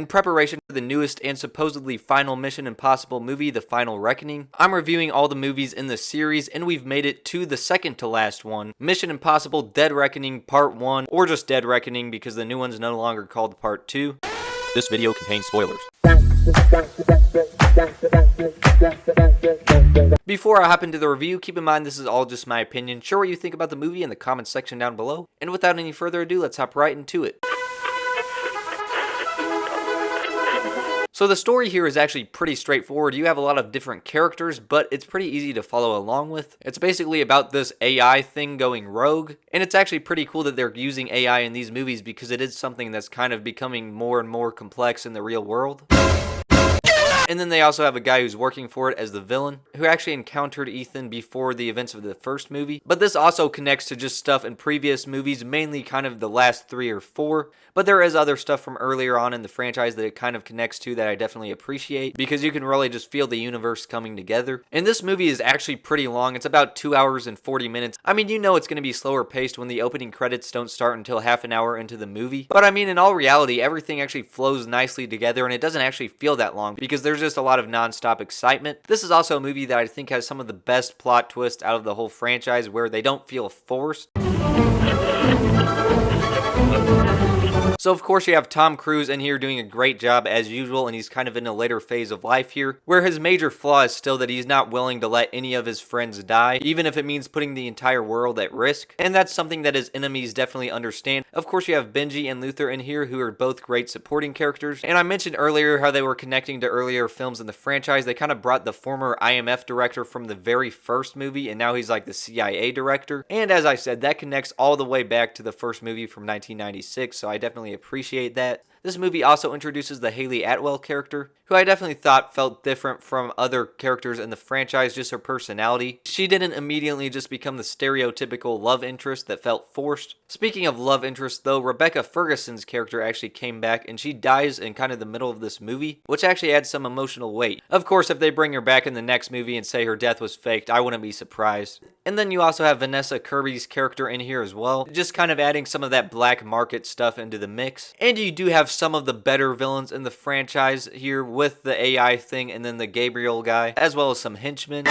In preparation for the newest and supposedly final Mission Impossible movie, The Final Reckoning, I'm reviewing all the movies in the series, and we've made it to the second to last one, Mission Impossible Dead Reckoning Part 1, or just Dead Reckoning because the new one's no longer called Part 2. This video contains spoilers. Before I hop into the review, keep in mind this is all just my opinion. Share what you think about the movie in the comments section down below. And without any further ado, let's hop right into it. So the story here is actually pretty straightforward. You have a lot of different characters, but it's pretty easy to follow along with. It's basically about this AI thing going rogue, and it's actually pretty cool that they're using AI in these movies because it is something that's kind of becoming more and more complex in the real world. And then they also have a guy who's working for it as the villain, who actually encountered Ethan before the events of the first movie. But this also connects to just stuff in previous movies, mainly kind of the last 3 or 4. But there is other stuff from earlier on in the franchise that it kind of connects to that I definitely appreciate, because you can really just feel the universe coming together. And this movie is actually pretty long. It's about 2 hours and 40 minutes. I mean, you know it's going to be slower paced when the opening credits don't start until half an hour into the movie. But I mean, in all reality, everything actually flows nicely together, and it doesn't actually feel that long because there's just a lot of non-stop excitement. This is also a movie that I think has some of the best plot twists out of the whole franchise, where they don't feel forced. So of course you have Tom Cruise in here doing a great job as usual, and he's kind of in a later phase of life here, where his major flaw is still that he's not willing to let any of his friends die, even if it means putting the entire world at risk. And that's something that his enemies definitely understand. Of course you have Benji and Luther in here, who are both great supporting characters. And I mentioned earlier how they were connecting to earlier films in the franchise. They kind of brought the former IMF director from the very first movie, and now he's like the CIA director. And as I said, that connects all the way back to the first movie from 1996, so I definitely appreciate that. This movie also introduces the Hayley Atwell character, who I definitely thought felt different from other characters in the franchise, just her personality. She didn't immediately just become the stereotypical love interest that felt forced. Speaking of love interest though, Rebecca Ferguson's character actually came back, and she dies in kind of the middle of this movie, which actually adds some emotional weight. Of course, if they bring her back in the next movie and say her death was faked, I wouldn't be surprised. And then you also have Vanessa Kirby's character in here as well, just kind of adding some of that black market stuff into the mix. And you do have some of the better villains in the franchise here with the AI thing, and then the Gabriel guy, as well as some henchmen.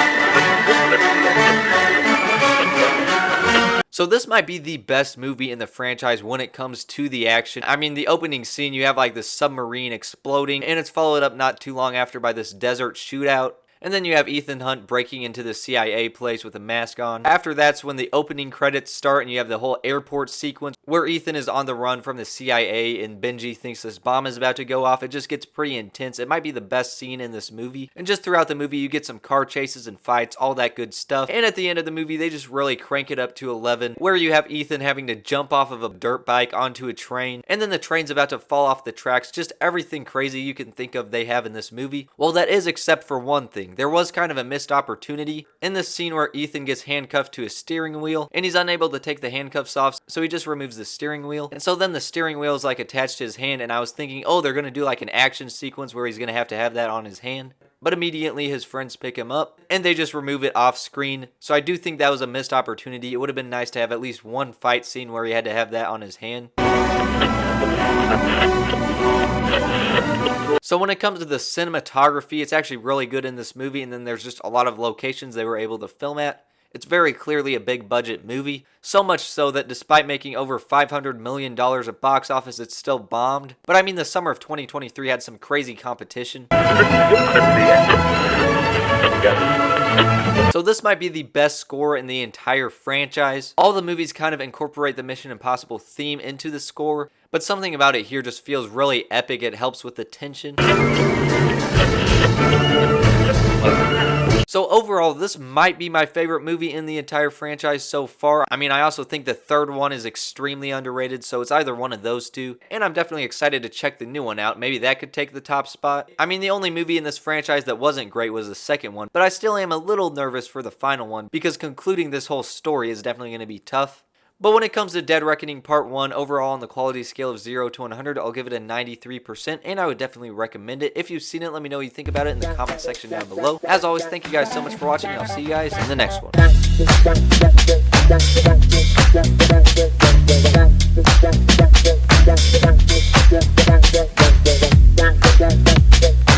So this might be the best movie in the franchise when it comes to the action. I mean, the opening scene, you have like this submarine exploding, and it's followed up not too long after by this desert shootout. And then you have Ethan Hunt breaking into the CIA place with a mask on. After that's when the opening credits start, and you have the whole airport sequence where Ethan is on the run from the CIA and Benji thinks this bomb is about to go off. It just gets pretty intense. It might be the best scene in this movie. And just throughout the movie, you get some car chases and fights, all that good stuff. And at the end of the movie, they just really crank it up to 11, where you have Ethan having to jump off of a dirt bike onto a train, and then the train's about to fall off the tracks. Just everything crazy you can think of they have in this movie. Well, that is except for one thing. There was kind of a missed opportunity in this scene where Ethan gets handcuffed to a steering wheel, and he's unable to take the handcuffs off, so he just removes the steering wheel. And so then the steering wheel is like attached to his hand, and I was thinking, oh, they're going to do like an action sequence where he's going to have that on his hand. But immediately his friends pick him up, and they just remove it off screen. So I do think that was a missed opportunity. It would have been nice to have at least one fight scene where he had to have that on his hand. So when it comes to the cinematography, it's actually really good in this movie, and then there's just a lot of locations they were able to film at. It's very clearly a big budget movie, so much so that despite making over $500 million at box office, it's still bombed. But I mean, the summer of 2023 had some crazy competition. So this might be the best score in the entire franchise. All the movies kind of incorporate the Mission Impossible theme into the score, but something about it here just feels really epic. It helps with the tension. So overall, this might be my favorite movie in the entire franchise so far. I mean, I also think the third one is extremely underrated, so it's either one of those two. And I'm definitely excited to check the new one out. Maybe that could take the top spot. I mean, the only movie in this franchise that wasn't great was the second one, but I still am a little nervous for the final one, because concluding this whole story is definitely going to be tough. But when it comes to Dead Reckoning Part 1, overall on the quality scale of 0 to 100, I'll give it a 93%, and I would definitely recommend it. If you've seen it, let me know what you think about it in the comment section down below. As always, thank you guys so much for watching, and I'll see you guys in the next one.